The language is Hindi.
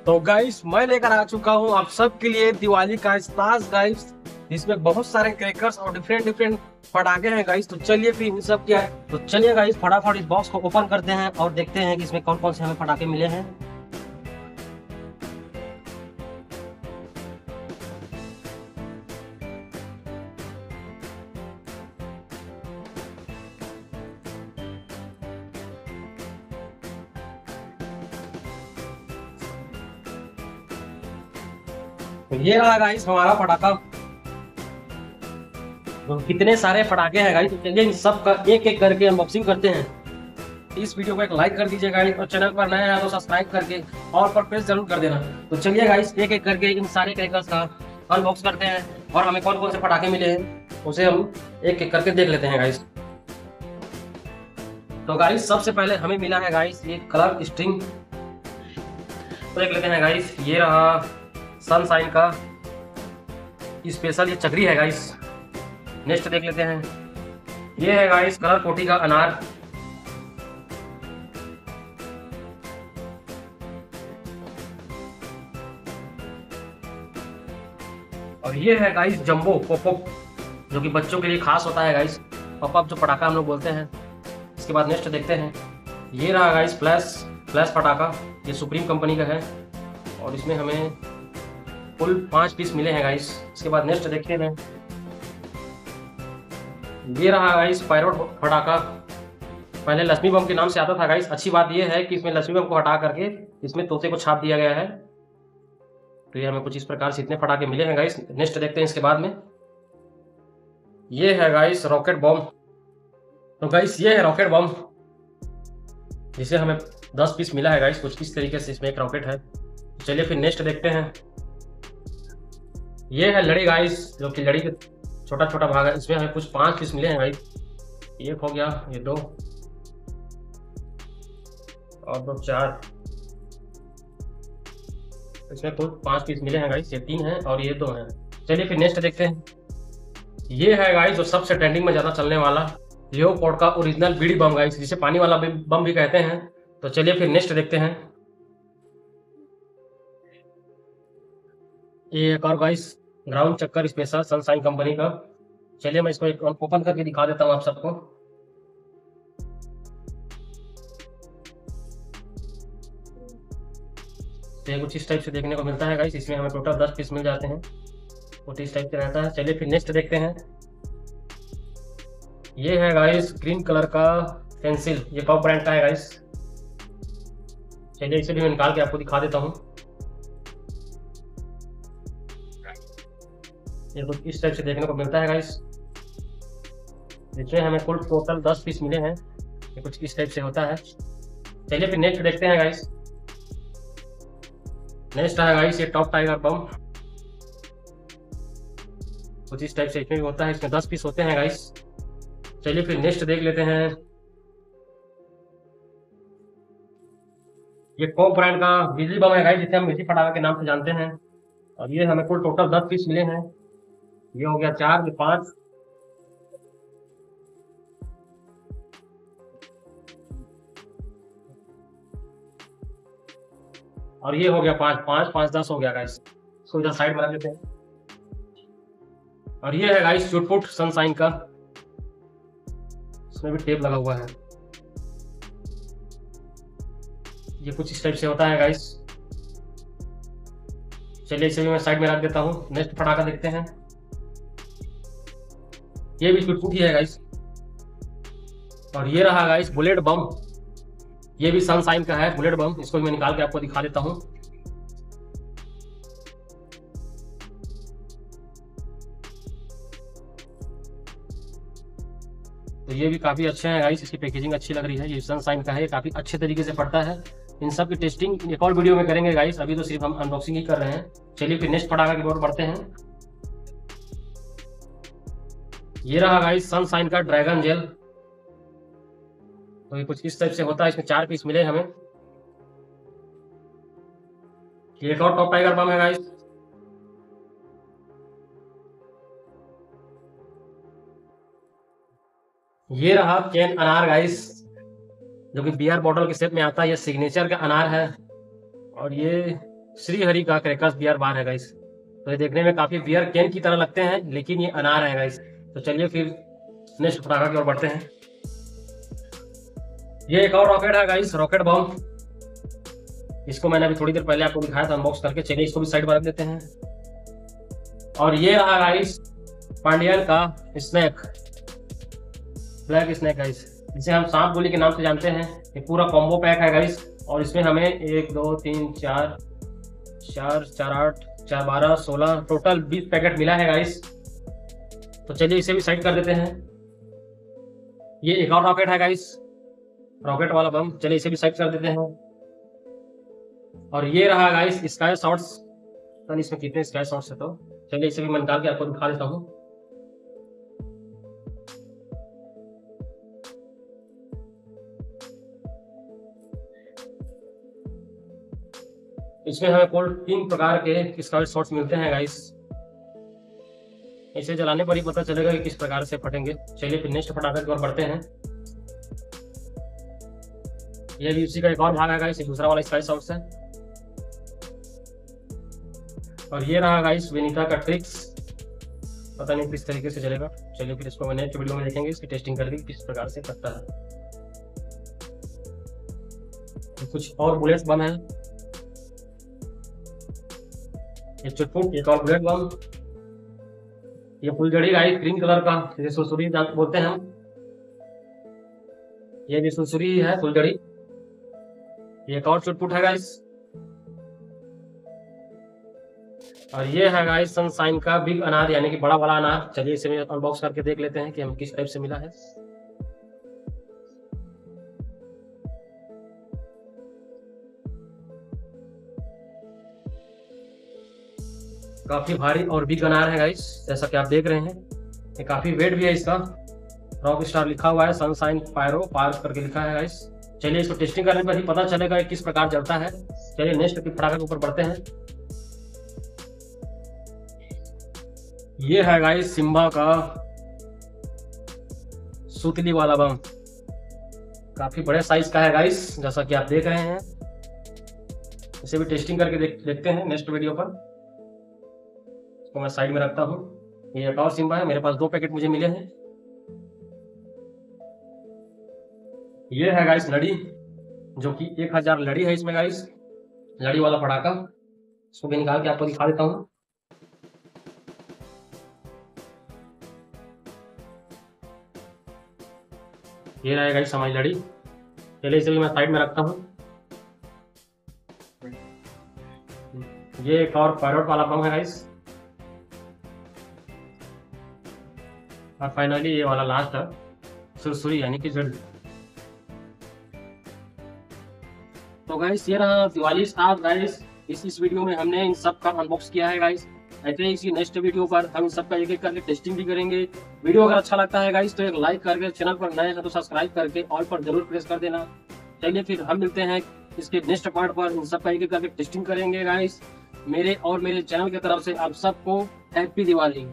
तो गाइस मैं लेकर आ चुका हूँ आप सबके लिए दिवाली का स्टार्स गाइस। इसमें बहुत सारे क्रैकर्स और डिफरेंट डिफरेंट पटाखे हैं गाइस। तो चलिए फिर इन सब क्या है, तो चलिए गाइस फटाफट इस बॉक्स को ओपन करते हैं और देखते हैं कि इसमें कौन कौन से हमें पटाखे मिले हैं। तो ये रहा गाइस हमारा पटाखा। तो कितने सारे पटाखे हैं गाइस, तो चलिए इन सब का एक एक करके अनबॉक्सिंग करते हैं। इस वीडियो को एक लाइक कर दीजिए गाइस, और चैनल पर नए हैं तो सब्सक्राइब करके और पर प्रेस जरूर कर देना। तो चलिए गाइस एक एक करके इन सारे क्रैकर्स का अनबॉक्स करते हैं और हमें कौन कौन से पटाखे मिले हैं उसे हम एक एक करके देख लेते हैं गाइस। तो गाइस सबसे पहले हमें मिला है गाइस ये कलर स्ट्रिंग। तो देख लेते हैं गाइस, ये रहा सनशाइन का स्पेशल ये चक्री है गाइस। नेक्स्ट देख लेते हैं, ये है गाइस कलर कोटी का अनार। और ये है गाइस जंबो पॉपअप, जो कि बच्चों के लिए खास होता है गाइस, पॉपअप जो पटाखा हम लोग बोलते हैं। इसके बाद नेक्स्ट देखते हैं, ये रहा गाइस फ्लैश फ्लैश पटाखा, ये सुप्रीम कंपनी का है और इसमें हमें कुल 5 पीस मिले हैं गाइस। इसके बाद नेक्स्ट देखते हैं, ये रहा गाइस पायरो पटाखा। पहले लक्ष्मी बम के नाम से आता था गाइस। अच्छी बात यह है कि इसमें लक्ष्मी बम को हटा करके इसमें तोते को छाप दिया गया है। तो ये हमें कुछ इस प्रकार से इतने पटाखे मिले हैं गाइस। नेक्स्ट देखते हैं इसके बाद में, ये है गाइस रॉकेट बम। तो गाइस ये है रॉकेट बम, जिसे हमें 10 पीस मिला है गाइस। कुछ इस तरीके से इसमें एक रॉकेट है। चलिए फिर नेक्स्ट देखते हैं, ये है लड़ी गाइस, जो कि लड़ी का छोटा छोटा भाग है। इसमें हमें कुछ 5 पीस मिले हैं गाइस। एक हो गया, ये 2 और 2 4, इसमें कुल 5 पीस मिले हैं गाइस। ये 3 हैं और ये 2 हैं। चलिए फिर नेक्स्ट देखते हैं, ये है गाइस जो सबसे ट्रेंडिंग में ज्यादा चलने वाला लियोपोल्ड का ओरिजिनल बीड़ी बम गाइस, जिसे पानी वाला बम भी कहते हैं। तो चलिए फिर नेक्स्ट देखते हैं, ये एक और गाइस ग्राउंड चक्कर स्पेशल सनशाइन कंपनी का। चलिए मैं इसको एक ओपन करके दिखा देता हूँ आप सबको। तो ये कुछ इस टाइप से देखने को मिलता है गाइस। इसमें हमें टोटल 10 पीस मिल जाते हैं। कुछ इस टाइप से रहता है। चलिए फिर नेक्स्ट देखते हैं, ये है गाइस ग्रीन कलर का पेंसिल, ये पॉप ब्रांड का है गाइस। चलिए इसे भी मैं निकाल के आपको दिखा देता हूँ। ये कुछ इस टाइप से देखने को मिलता है गाइस। इसमें हमें कुल टोटल 10 पीस मिले हैं। ये कुछ इस टाइप से होता है। चलिए फिर नेक्स्ट देखते हैं गाइस, नेक्स्ट है गाइस ये टॉप टाइगर बम। कुछ इस टाइप से इसमें भी होता है। इसमें 10 पीस होते हैं गाइस। चलिए फिर नेक्स्ट देख लेते हैं, ये कॉप ब्रांड का बिजली बम है गाइस, जिसे हम बिजली पटाखा के नाम से जानते हैं। और ये हमें कुल टोटल 10 पीस मिले हैं। ये हो गया 4, ये 5 और ये हो गया 5 5 5 10 हो गया गाइस। इसको इधर साइड में रख लेते हैं। और ये है गाइस चुटपुट सनशाइन का, इसमें भी टेप लगा हुआ है। ये कुछ इस टाइप से होता है गाइस। चलिए इसे भी मैं साइड में रख देता हूँ। नेक्स्ट पटाखा देखते हैं, ये भी चुटपुट ही है गाइस। और ये रहा गाइस बुलेट बम, ये भी सनशाइन का है बुलेट बम। इसको भी मैं निकाल के आपको दिखा देता हूँ। तो ये भी काफ़ी अच्छे हैं गाइस, इसकी पैकेजिंग अच्छी लग रही है। ये सनशाइन का है, ये काफ़ी अच्छे तरीके से पड़ता है। इन सब की टेस्टिंग एक और वीडियो में करेंगे गाइस, अभी तो सिर्फ हम अनबॉक्सिंग ही कर रहे हैं। चलिए फिर नेक्स्ट पटाखा की ओर बढ़ते हैं, ये रहा गाइस सनशाइन का ड्रैगन जेल। तो ये कुछ इस टाइप से होता है। इसमें 4 पीस मिले हमें। ये एक और टॉप टाइगर बम है गाइस। ये रहा कैन अनार गाइस, जो कि बियर बॉटल के शेप में आता है। ये सिग्नेचर का अनार है। और ये श्री हरि का क्रैकर्स बियर बार है गाइस। तो ये देखने में काफी बियर कैन की तरह लगते हैं, लेकिन ये अनार है गाइस। तो चलिए फिर नेक्स्ट पटाखा की ओर बढ़ते हैं। ये एक और रॉकेट है गाइस, रॉकेट बम। इसको मैंने अभी थोड़ी देर पहले आपको दिखाया था अनबॉक्स करके। चलिए इसको भी साइड पर रख देते हैं। और ये रहा गाइस पांडियन का स्नैक, ब्लैक स्नैक गाइस, जिसे हम सांप गोली के नाम से जानते हैं। ये पूरा कॉम्बो पैक है गाइस, और इसमें हमें 1 2 3 4 4 4 8 4 12 16 टोटल 20 पैकेट मिला है गाइस। तो चलिए इसे भी साइड कर देते हैं। ये एक और रॉकेट है गाइस, रॉकेट वाला बम। चलिए इसे भी साइड कर देते हैं। और ये रहा गाइस स्काई शॉट्स। पता नहीं इसमें कितने स्काई शॉट्स है, तो चलिए इसे भी मैं निकाल के आपको दिखा देता हूँ। इसमें हमें कुल 3 प्रकार के स्काई शॉट्स मिलते हैं गाइस। इसे जलाने पर ही पता चलेगा कि किस प्रकार से फटेंगे। चलिए फिर नेक्स्ट फटाखे की ओर बढ़ते हैं। ये भी उसी का एक और भाग है गाइस, दूसरा वाला स्काई शॉट्स है। और ये रहा गाइस विनीता का ट्रिक्स, पता नहीं किस तरीके से चलेगा। चलिए फिर इसको नेक्स्ट वीडियो में देखेंगे, इसकी टेस्टिंग करके किस प्रकार से फटता है। तो कुछ और बुलेट बम है, ये चुटपुट एक और बुलेट बम। ये फुलझड़ी गाइस ग्रीन कलर का, जैसे सुरसुरी बोलते हैं हम। ये भी सुरसुरी है, फुलझड़ी। ये एक और चुटपुट है गाइस। और ये है गाइस सनशाइन का बिग अनार, यानी कि बड़ा वाला अनार। चलिए इसे अनबॉक्स करके देख लेते हैं कि हमें किस टाइप से मिला है। काफी भारी और बिग अनार है गाइस, जैसा कि आप देख रहे हैं। ये काफी वेट भी है इसका। रॉक स्टार लिखा हुआ है, सनशाइन पायरो पार्क करके लिखा है गाइस। चलिए इसको टेस्टिंग करने पर ही पता चलेगा कि किस प्रकार जलता है। चलिए नेक्स्ट की फटाखे के ऊपर बढ़ते हैं। ये है गाइस सिम्बा का सूतली वाला बम, काफी बड़े साइज का है गाइस, जैसा कि आप देख रहे हैं। इसे भी टेस्टिंग करके देखते हैं नेक्स्ट वीडियो पर। इसको मैं साइड में रखता हूँ। ये एक और सिम्बा है, मेरे पास 2 पैकेट मुझे मिले हैं। ये है गाइस लड़ी, जो कि 1000 लड़ी है इसमें गाइस, लड़ी वाला पटाखा। इसको भी निकाल के आपको दिखा देता हूँ। ये रहेगा गाइस हमारी लड़ी। चलिए इसे भी मैं साइड में रखता हूँ। ये एक और पायरोट वाला बम है गाइस। और फाइनली ये वाला लास्ट है, सुरसुरी यानी कि जड़। तो गाइस ये रहा दिवाली स्टाफ गाइस। इस वीडियो में हमने इन सब का अनबॉक्स किया है गाइस। ऐसे ही इसी नेक्स्ट वीडियो पर हम इन सब का एक-एक करके टेस्टिंग भी करेंगे। वीडियो अगर अच्छा लगता है गाइस तो एक लाइक करके, चैनल पर नए हैं तो सब्सक्राइब करके ऑल पर जरूर प्रेस कर देना। चलिए फिर हम मिलते हैं इसके नेक्स्ट पार्ट पर, इन सब का एक-एक करके टेस्टिंग करेंगे गाइस। मेरे और मेरे चैनल की तरफ से आप सबको हैप्पी दिवाली।